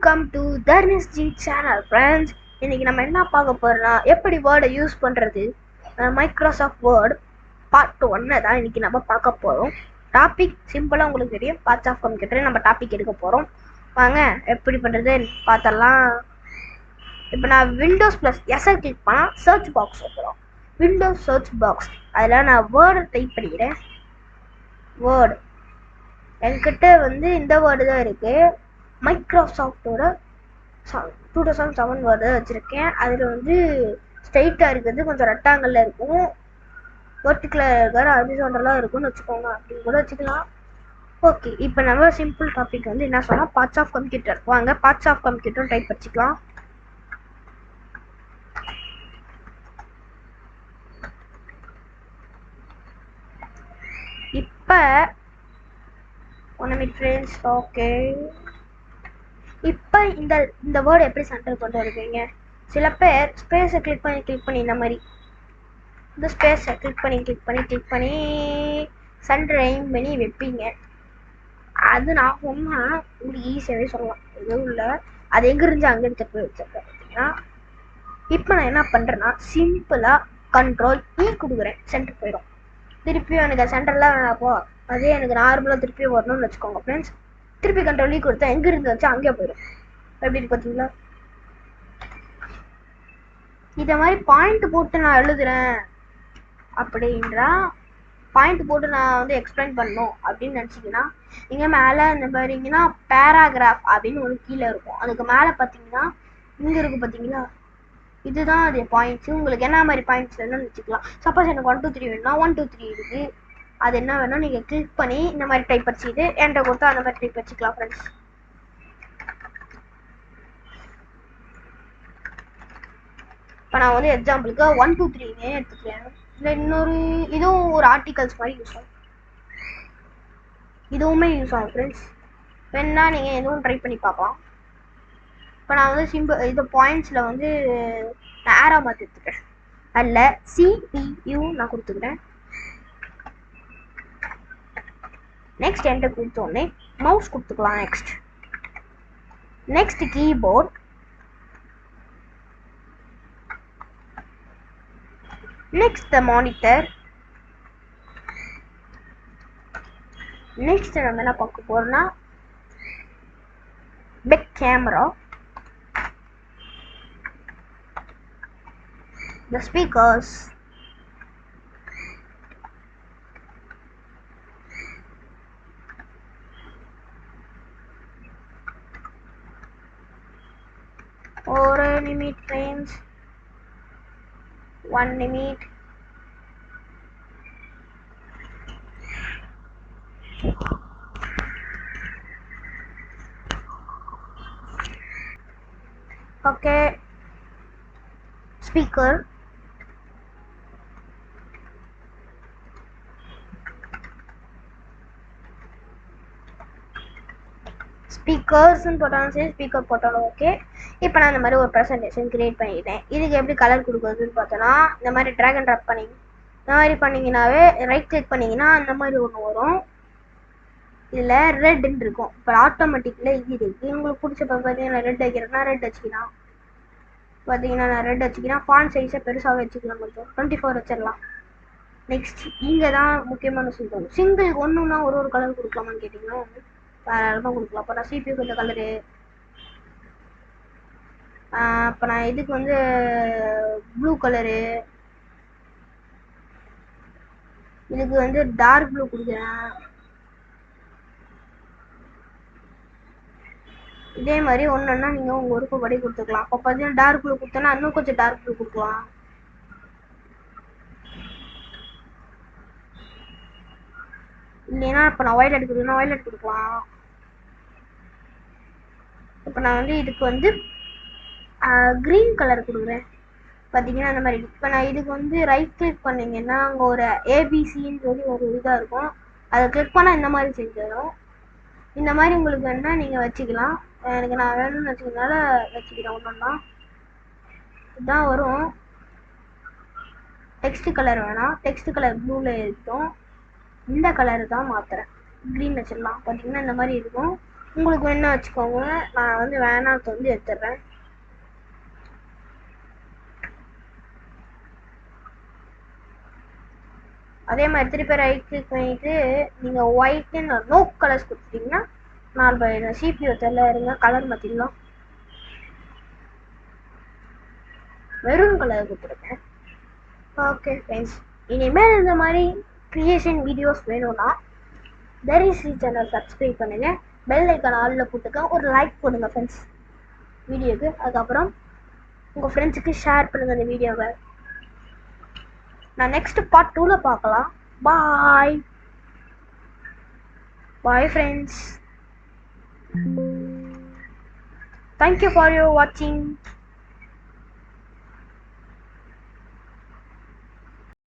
Welcome to Tharnis G channel friends. இன்னைக்கு நம்ம என்ன பார்க்க போறோம்னா எப்படி வேர்டை யூஸ் பண்ணுறது, மைக்ரோசாஃப்ட் வேர்ட் பார்ட் 1 தான் இன்னைக்கு நம்ம பார்க்க போகிறோம். டாபிக் சிம்பிளாக உங்களுக்கு தெரியும், பார்ட்ஸ் ஆஃப் கம்ப்யூட்டர் நம்ம டாபிக் எடுக்க போகிறோம். வாங்க எப்படி பண்ணுறது பார்த்தலாம். இப்போ நான் விண்டோஸ் ப்ளஸ் எஸ்ஐ கிளிக் பண்ணால் சர்ச் பாக்ஸ் வைக்கிறோம். விண்டோஸ் சர்ச் பாக்ஸ், அதில் நான் வேர்டை டைப் பண்ணிக்கிறேன். வேர்டு என்கிட்ட இந்த வேர்டு தான் இருக்குது. மைக்ரோசாஃப்டோட 2007 வேர்டு வச்சுருக்கேன். அதில் ஸ்ட்ரைட்டாக இருக்கிறது கொஞ்சம் ரெக்டாங்கிளில் இருக்கும், வெர்டிக்கலாக இருக்கிற ஹரிசாண்டலாக இருக்கும்னு வச்சுக்கோங்க, அப்படின்னு கூட வச்சுக்கலாம். ஓகே, இப்போ நம்ம சிம்பிள் டாபிக் என்ன சொன்னால் பார்ட்ஸ் ஆஃப் கம்ப்யூட்டர். வாங்க பார்ட்ஸ் ஆஃப் கம்ப்யூட்டர் டைப் வச்சுக்கலாம். இப்போ ஃப்ரெண்ட்ஸ், ஓகே, இப்போ இந்த வேர்டு எப்படி சென்டர் கொண்டு வருவீங்க? சில பேர் ஸ்பேஸை கிளிக் பண்ணி இந்த ஸ்பேஸை கிளிக் பண்ணி சென்டர் எய்ம் பண்ணி வைப்பீங்க. அது நான் சொன்னால் உங்களுக்கு ஈஸியாகவே சொல்லலாம், எதுவும் இல்லை. அது எங்கே இருந்து அங்கே எடுத்து போய் வச்சிருக்கேன் பார்த்தீங்கன்னா. இப்போ நான் என்ன பண்ணுறேன்னா சிம்பிளாக கண்ட்ரோல் கொடுக்குறேன், சென்டர் போயிடும். திருப்பியும் எனக்கு சென்டர்லாம் வேணாப்போ, அதே எனக்கு நார்மலாக திருப்பியும் வரணும்னு வச்சுக்கோங்க ஃப்ரெண்ட்ஸ். திருப்பி கண்ட்ரோல் கொடுத்தா எங்கே இருந்து வச்சா அங்கே போயிடும். எப்படி இருக்கு பார்த்தீங்களா? இதை மாதிரி பாயிண்ட் போட்டு நான் எழுதுறேன் அப்படின்றா, பாயிண்ட் போட்டு நான் எக்ஸ்பிளைன் பண்ணணும் அப்படின்னு நினச்சிங்கன்னா, இங்கே மேலே இந்த மாதிரிங்கன்னா பேராகிராஃப் அப்படின்னு ஒரு கீழே இருக்கும். அதுக்கு மேலே பார்த்தீங்கன்னா இங்கே இருக்குது பார்த்தீங்களா, இதுதான் அது பாயிண்ட்ஸு. உங்களுக்கு என்ன மாதிரி பாயிண்ட்ஸ் வேணும்னு வச்சுக்கலாம். சப்போஸ் எனக்கு 1 2 3 வேணும்னா 1 2 3 இருக்குது. அது என்ன வேணும் நீங்கள் கிளிக் பண்ணி இந்த மாதிரி டைப் வச்சுட்டு என்கிட்ட கொடுத்தா அந்த மாதிரி டைப் வச்சுக்கலாம் ஃப்ரெண்ட்ஸ். இப்போ நான் எக்ஸாம்பிளுக்கு 1 2 3 எடுத்துக்கிறேன். இல்லை இன்னொரு இதுவும் ஒரு ஆர்டிகல்ஸ் மாதிரி யூஸ் ஆகும், இதுவுமே யூஸ் ஆகும் ஃப்ரெண்ட்ஸ். வேணா நீங்கள் எதுவும் ட்ரை பண்ணி பார்க்கலாம். இப்போ நான் சிம்பிள் இது பாயிண்ட்ஸில் நான் ஆரோ மாற்றி எடுத்துக்கிறேன். அதில் CPU நான் கொடுத்துக்கிறேன். நெக்ஸ்ட் என்கிட்ட கொடுத்தோடனே மவுஸ் கொடுத்துக்கலாம். Next keyboard, next the monitor. Next நம்ம என்ன பார்க்க போறோம்னா back camera, the speakers, or limit frames, 1 limit, okay, speaker, ஸ்பீக்கர்ஸ்ன்னு போட்டாலும் சரி, ஸ்பீக்கர் போட்டாலும் ஓகே. இப்போ நான் இந்த மாதிரி ஒரு ப்ரெசன்டேஷன் கிரியேட் பண்ணிட்டேன். இதுக்கு எப்படி கலர் கொடுக்குறதுன்னு பார்த்தோன்னா, இந்த மாதிரி ட்ராக் அண்ட் ட்ராப் பண்ணி இந்த மாதிரி பண்ணிங்கனாவே, ரைட் கிளிக் பண்ணிங்கன்னா அந்த மாதிரி ஒன்று வரும். இதில் ரெட்ன்னு இருக்கும். இப்போ ஆட்டோமேட்டிக்கில் இது இருக்குது. உங்களுக்கு பிடிச்ச பார்த்தீங்கன்னா ரெட் வைக்கிறேன்னா ரெட் வச்சுக்கலாம். பார்த்தீங்கன்னா நான் ரெட் வச்சுக்கலாம். ஃபாண்ட் சைஸை பெருசாக வச்சுக்கலாம், கொஞ்சம் 24 வச்சிடலாம். நெக்ஸ்ட் இங்கே தான் முக்கியமான விஷயம், சிங்கிள் ஒன்றுனா ஒரு கலர் கொடுக்கலாமான்னு கேட்டிங்கன்னா தாராளமாக கொடுக்கலாம். அப்போ நான் CPU இந்த கலரு, இப்போ நான் இதுக்கு ப்ளூ கலரு, இதுக்கு டார்க் ப்ளூ கொடுக்குறேன். இதே மாதிரி ஒன்றுன்னா நீங்கள் உங்கள் விருப்பப்படி கொடுத்துக்கலாம். அப்போ பார்த்தீங்கன்னா டார்க் ப்ளூ கொடுத்தோன்னா இன்னும் கொஞ்சம் டார்க் ப்ளூ கொடுக்கலாம். இல்லைன்னா இப்போ நான் ஒயிலட் கொடுக்குறேன்னா ஒயிலட் கொடுக்கலாம். இப்போ நான் இதுக்கு க்ரீன் கலர் கொடுக்குறேன். பார்த்தீங்கன்னா அந்த மாதிரி. இப்போ நான் இதுக்கு ரைட் கிளிக் பண்ணிங்கன்னா அங்கே ஒரு ABCன்னு சொல்லி ஒரு இதாக இருக்கும். அதை கிளிக் பண்ணால் இந்த மாதிரி செஞ்சிடும். இந்த மாதிரி உங்களுக்கு வேணுன்னா நீங்கள் வச்சுக்கலாம். எனக்கு நான் வேணும்னு வச்சுக்கிறதுனால வச்சுக்கிறேன். ஒன்றுன்னா இதுதான் வரும். டெக்ஸ்ட் கலர் வேணாம், டெக்ஸ்ட் கலர் ப்ளூவில் இருக்கும். இந்த கலரு தான் மாற்றுறேன், க்ரீன் வச்சிடலாம். பார்த்தீங்கன்னா இந்த மாதிரி இருக்கும். உங்களுக்கு வேணா வச்சுக்கோங்க, நான் வந்து வேணாத்து வந்து எடுத்துடுறேன். அதே மாதிரி திருப்பி ரைட் கிளிக் பண்ணிட்டு நீங்கள் ஒயிட்னு நோ கலர்ஸ் கொடுத்துட்டீங்கன்னா நான் சிபிஓ தெரியல இருங்க, கலர் மாற்றிடலாம். மெரூன் கலர் கொடுத்துருக்கேன். ஓகே ஃப்ரெண்ட்ஸ், இனிமேல் இந்த மாதிரி கிரியேஷன் வீடியோஸ் வேணும்னா பெரிஸ்ரீ சேனல் சப்ஸ்கிரைப் பண்ணுங்க, பெல் ஐக்கான் ஆலில் போட்டுக்க, ஒரு லைக் போடுங்க ஃப்ரெண்ட்ஸ் வீடியோக்கு. அதுக்கப்புறம் உங்கள் ஃப்ரெண்ட்ஸுக்கு ஷேர் பண்ணுங்கள் இந்த வீடியோவை. நான் நெக்ஸ்ட் பார்ட் 2ல பார்க்கலாம். Bye bye friends, thank you for your வாட்சிங்.